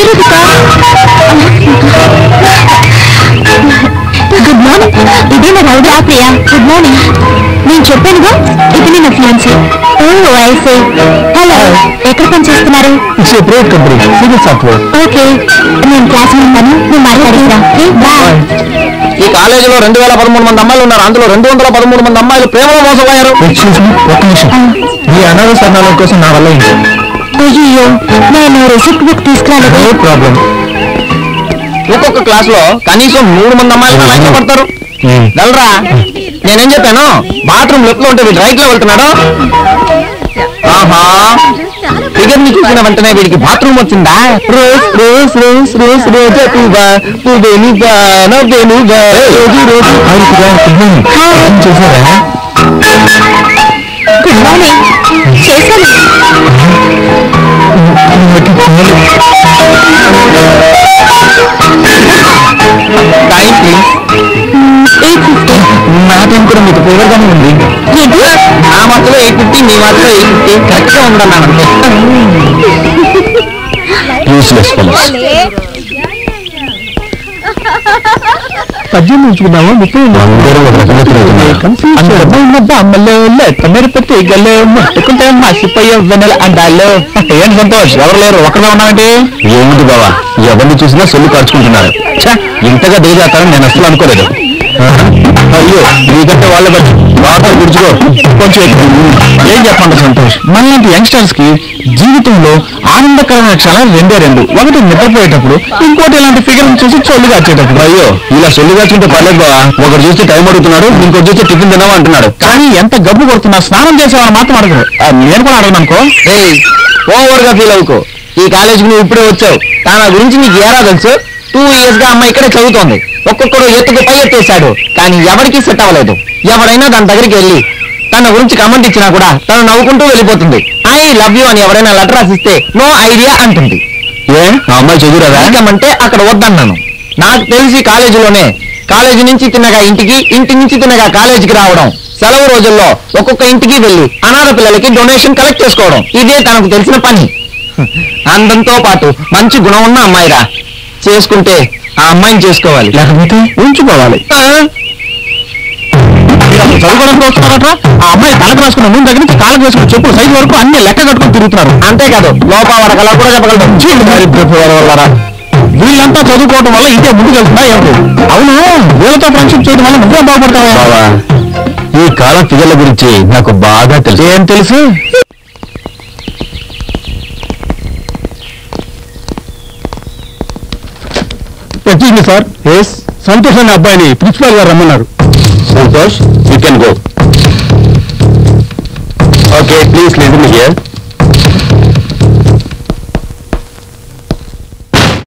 Good morning. ఇదే నా rowdy Priya. Good morning. నేను చెప్పానుగా ఇది నా ఫియాన్సీ. ఓ ఐసీ. హలో, ఎక్కడ పని చేస్తున్నారు? Private company, civil software. Okay, నేను క్లాస్ ఉంటాను, నువ్వు మాట్లాడేరా. బాయ్. ఈ కాలేజీలో 2013 మంది అమ్మాయిలు ఉన్నారు. అందులో 213 మంది అమ్మాయిలు ప్రేమలో మోసపోయారు. ఒక్క నిమిషం, మీ అనాథ సన్నాలం కోసం నా వల్ల అయ్యో, నేను రిసిప్ట్ బుక్ తీసుకురాలేదు. No problem. ఒక్కొక్క క్లాస్ లో కనీసం 3 మంది అమ్మాయిలు ఇష్టపడతారు. వెళ్ళరా, నేనేం చెప్పాను? బాత్రూమ్ లెఫ్ట్ లో ఉంటే వీడు రైట్ లో వెళ్తున్నాడు. ఆహా, ఫిగర్ ని చూసిన వెంటనే వీడికి బాత్రూమ్ వచ్చిందా? రోజ్ రోజ్ రోజ్ రోజ్ రోజా పువ్వా పువ్వేనుగా నవ్వేనుగా రోజు రోజు. చేశారా? Good morning. చేశాను. Time please. 8:50. నా టైం కూడా మీకు ఫేవర్గానే ఉంది. నా మధ్యలో 8:50, మీ మధ్యలో 8:50. కరెక్ట్ గా ఉండన్నాను అంతే. పద్యం ఉంచుకున్నాము. 30 ముట్టుకుంటే మసిపోయే వెన్నెల అందాలు. ఏంటి సంతోష్, ఎవరు లేరు, ఒక్కడే ఉన్నామంటే? ఏముంది బావా, ఎవరిని చూసినా సొల్లు ఖర్చుకుంటున్నారు. ఇంతగా దిగజాతారని నేను అసలు అనుకోలేదు. అయ్యో, నీకంటే వాళ్ళ బట్టి వాటర్ గుర్చుకో కొంచెం. ఏం చెప్పండి సంతోష్, మనలాంటి యంగ్స్టర్స్ కి జీవితంలో ఆనందకరమైన క్షణాలు 2. ఒకటి నిద్రపోయేటప్పుడు, ఇంకోటి ఇలాంటి ఫిగర్ చూసి చొల్లు కాచేటప్పుడు. అయ్యో, ఇలా సొల్లు కాచుకుంటే పర్లేదు బావా. ఒకటి చూస్తే టైం అడుగుతున్నాడు, ఇంకోటి చూస్తే టిఫిన్ తినవా అంటున్నాడు. కానీ ఎంత గబ్బు కొడుతున్నా స్నానం చేసేవాళ్ళు మాత్రం అడగరు. నేను కూడా అడగను అనుకో. ఓవర్ గా ఫీల్ అవుకో. ఈ కాలేజీకి నువ్వు ఇప్పుడే వచ్చావు. తన గురించి నీకు ఏరా తెలుసు? 2 years గా అమ్మాయి ఇక్కడే చదువుతోంది. ఒక్కొక్కడు ఎత్తుకు పై ఎత్తేసాడు, కానీ ఎవరికి సెట్ అవ్వలేదు. ఎవరైనా దాని దగ్గరికి వెళ్ళి తన గురించి కమెంట్ ఇచ్చినా కూడా తను నవ్వుకుంటూ వెళ్ళిపోతుంది. ఐ లవ్ యూ అని ఎవరైనా లెటర్ రాసిస్తే నో ఐడియా అంటుంది. ఏ అమ్మాయి చదువురాదా? అంటే అక్కడ వద్దన్నాను. నాకు తెలిసి కాలేజీలోనే, కాలేజీ నుంచి తిన్నగా ఇంటికి, ఇంటి నుంచి తిన్నగా కాలేజీకి రావడం, సెలవు రోజుల్లో ఒక్కొక్క ఇంటికి వెళ్ళి అనాథ పిల్లలకి డొనేషన్ కలెక్ట్ చేసుకోవడం, ఇదే తనకు తెలిసిన పని. అందంతో పాటు మంచి గుణం ఉన్న అమ్మాయిరా. చేసుకుంటే ఆ అమ్మాయిని చేసుకోవాలి, లేకపోతే ఉంచుకోవాలి. చదువుకోవడానికి వస్తున్నారట. ఆ అమ్మాయి తలకు రాసుకున్న ముందు దగ్గర నుంచి కాళ్ళకు వేసుకున్న చెప్పులు సైజు వరకు అన్ని లెక్క కట్టుకుని తిరుగుతున్నారు. అంతేకాదు లోపావరకు అలా కూడా చెప్పగలరు. వీళ్ళంతా చదువుకోవడం వల్ల ఇంకే ముందుకు వెళ్తుందా ఏమిటి? అవును, వీళ్ళతో ఫ్రెండ్షిప్ చేయడం వల్ల నువ్వే బాగుపడతావా? ఈ కాలం ఫిగర్ల గురించి నాకు బాగా తెలుసు. ఏం తెలుసు? సార్, ఎస్, సంతోష్ అనే అబ్బాయిని ప్రిన్సిపాల్ గారు రమ్మన్నారు. Santosh, you can go. Okay, please listen here.